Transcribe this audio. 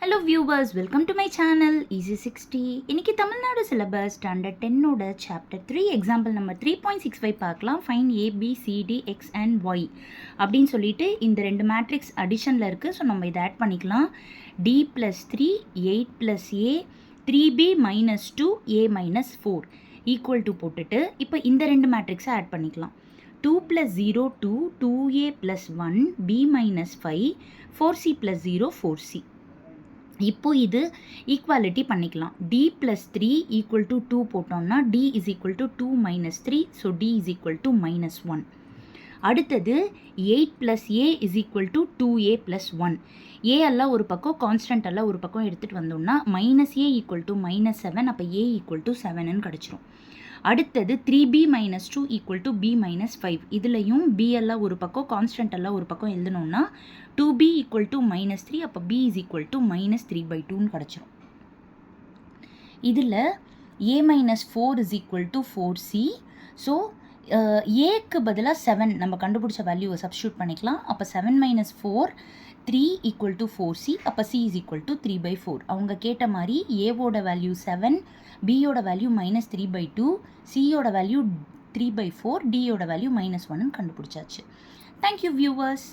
Hello viewers, welcome to my channel easy 60. இன்றைக்கி Tamil Nadu syllabus standard 10ஓட chapter 3 example number 3.65 பார்க்கலாம். Find ABCD X and Y அப்படின்னு சொல்லிட்டு இந்த ரெண்டு மேட்ரிக்ஸ் அடிஷனில் இருக்குது. ஸோ நம்ம இதை ஆட் பண்ணிக்கலாம். D + 3 8 + A 3B - 2 A - 4 equal to போட்டுட்டு இப்போ இந்த ரெண்டு மேட்ரிக்ஸை ஆட் பண்ணிக்கலாம். 2 + 0 2 2A + 1 B - 5 4C + 0 4C. இப்போ இது ஈக்குவாலிட்டி பண்ணிக்கலாம். D + 3 = 2 போட்டோம்னா D = 2 - 3, ஸோ D = -1. அடுத்தது 8 + A = 2A + 1. A எல்லாம் ஒரு பக்கம், கான்ஸ்டன்ட் எல்லாம் ஒரு பக்கம் எடுத்துகிட்டு வந்தோம்னா -A = -7, அப்போ A = 7ன்னு கிடச்சிரும். அடுத்தது 3B - 2 = B - 5. இதுலையும் B எல்லாம் ஒரு பக்கம், கான்ஸ்டன்ட் எல்லாம் ஒரு பக்கம் எழுதணும்னா 2B = -3, அப்போ B = -3/2ன்னு கிடச்சிரும். இதில் A - 4 = 4C. ஸோ ஏக்கு பதிலாக 7 நம்ம கண்டுபிடிச்ச வேல்யூவை சப்ஸ்டியூட் பண்ணிக்கலாம். அப்போ 7 - 4 3 = 4C, அப்போ C = 3/4. அவங்க கேட்ட மாதிரி ஏவோட வேல்யூ 7, பியோட வேல்யூ -3/2, சியோட வேல்யூ 3/4, டியோட வேல்யூ -1ன்னு கண்டுபிடிச்சாச்சு. Thank you viewers.